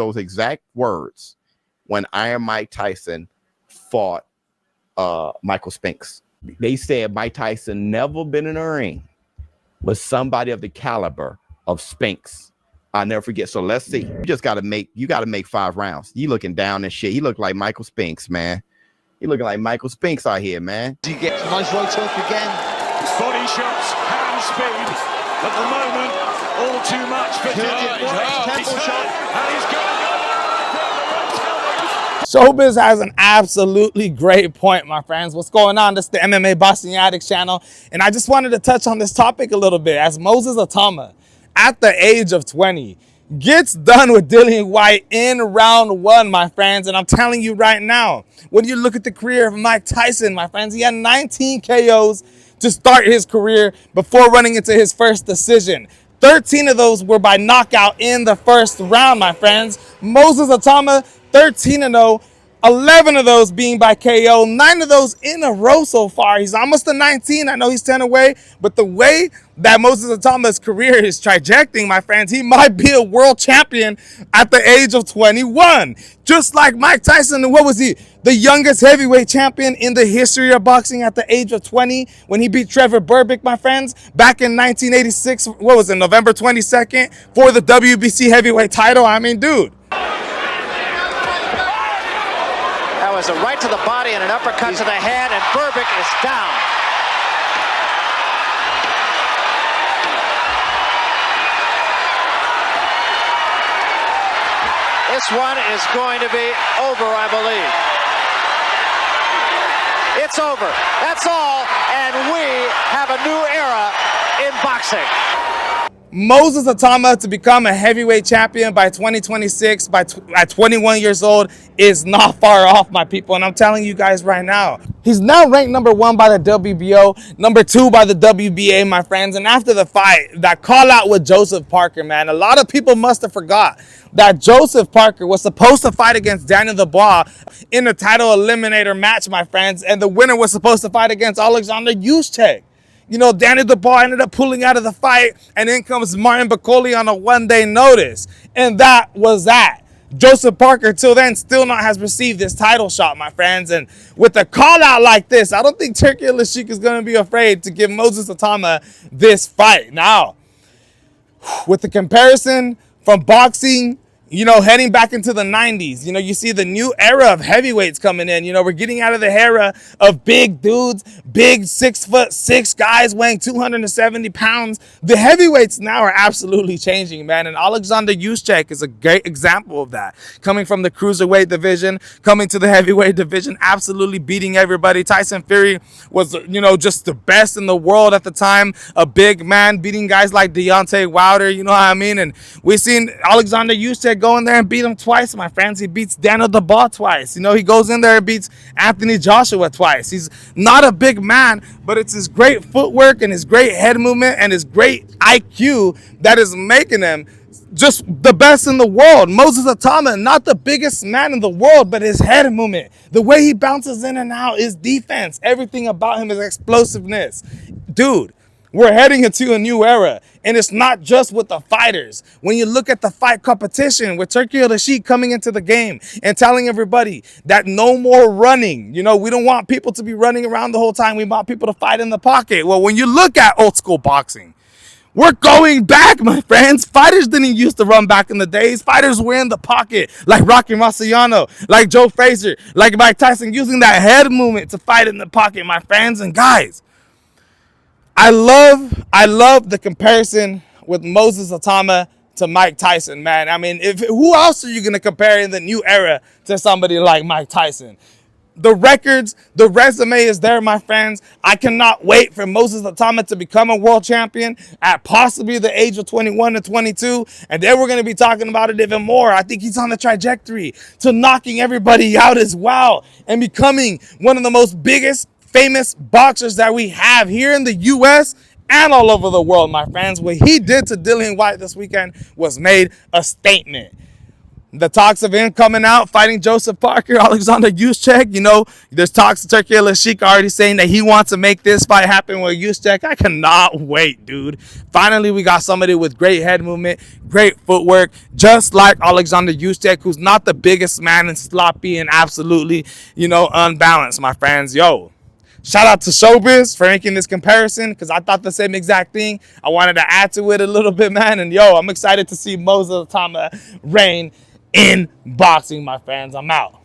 those exact words when Iron Mike Tyson fought Michael Spinks. They said Mike Tyson never been in a ring with somebody of the caliber of Spinks. I'll never forget. So let's see. You gotta make 5 rounds. You looking down and shit. He looked like Michael Spinks, man. He looking like Michael Spinks out here, man. He gets a nice right hook again. Body shots, hand speed. At the moment, all too much for Temple shot. And he's going. Showbiz has an absolutely great point, my friends. What's going on? This is the MMA Boxing Addicts channel. And I just wanted to touch on this topic a little bit. As Moses ITAUMA, at the age of 20, gets done with Dillian Whyte in round 1, my friends. And I'm telling you right now, when you look at the career of Mike Tyson, my friends, he had 19 KOs to start his career before running into his first decision. 13 of those were by knockout in the first round, my friends. Moses ITAUMA, 13-0, 11 of those being by KO, 9 of those in a row so far. He's almost to 19. I know he's 10 away, but the way that Moses ITAUMA's career is trajecting, my friends, he might be a world champion at the age of 21. Just like Mike Tyson, what was he? The youngest heavyweight champion in the history of boxing at the age of 20 when he beat Trevor Berbick, my friends, back in 1986. What was it, November 22nd for the WBC heavyweight title? I mean, dude. That was a right to the body and an uppercut to the head, and Berbick is down. This one is going to be over, I believe. It's over. That's all, and we have a new era in boxing. Moses ITAUMA to become a heavyweight champion by 2026, at 21 years old, is not far off, my people. And I'm telling you guys right now, he's now ranked number 1 by the WBO, number 2 by the WBA, my friends. And after the fight, that call out with Joseph Parker, man, a lot of people must have forgot that Joseph Parker was supposed to fight against Daniel Dubois in a title eliminator match, my friends. And the winner was supposed to fight against Alexander Usyk. You know, Daniel Dubois ended up pulling out of the fight, and in comes Martin Bakole on a 1-day notice. And that was that. Joseph Parker, till then, still not has received this title shot, my friends. And with a call out like this, I don't think Turki Al-Sheikh is going to be afraid to give Moses ITAUMA this fight. Now, with the comparison from boxing, you know, heading back into the 90s, you know, you see the new era of heavyweights coming in. You know, we're getting out of the era of big dudes, big 6'6" guys weighing 270 pounds. The heavyweights now are absolutely changing, man. And Alexander Usyk is a great example of that. Coming from the cruiserweight division, coming to the heavyweight division, absolutely beating everybody. Tyson Fury was, you know, just the best in the world at the time. A big man beating guys like Deontay Wilder, you know what I mean? And we've seen Alexander Usyk go in there and beat him twice, my friends. He beats Daniel Dubois twice. You know, he goes in there and beats Anthony Joshua twice. He's not a big man, but it's his great footwork and his great head movement and his great IQ that is making him just the best in the world. Moses ITAUMA, not the biggest man in the world, but his head movement, the way he bounces in and out, his defense, everything about him is explosiveness. Dude, we're heading into a new era, and it's not just with the fighters. When you look at the fight competition with Turki Al-Sheikh coming into the game and telling everybody that no more running. You know, we don't want people to be running around the whole time. We want people to fight in the pocket. Well, when you look at old school boxing, we're going back, my friends. Fighters didn't used to run back in the days. Fighters were in the pocket, like Rocky Marciano, like Joe Frazier, like Mike Tyson, using that head movement to fight in the pocket, my friends. And guys, I love the comparison with Moses ITAUMA to Mike Tyson, man. I mean, who else are you going to compare in the new era to somebody like Mike Tyson? The records, the resume is there, my friends. I cannot wait for Moses ITAUMA to become a world champion at possibly the age of 21 to 22. And then we're going to be talking about it even more. I think he's on the trajectory to knocking everybody out as well and becoming one of the most biggest famous boxers that we have here in the U.S. and all over the world, my friends. What he did to Dillian Whyte this weekend was made a statement. The talks of him coming out, fighting Joseph Parker, Alexander Usyk. You know, there's talks of Turki Al-Sheikh already saying that he wants to make this fight happen with Usyk. I cannot wait, dude. Finally, we got somebody with great head movement, great footwork, just like Alexander Usyk, who's not the biggest man and sloppy and absolutely, you know, unbalanced, my friends. Yo, shout out to Showbiz for making this comparison, because I thought the same exact thing. I wanted to add to it a little bit, man. And yo, I'm excited to see Moses ITAUMA reign in boxing, my friends. I'm out.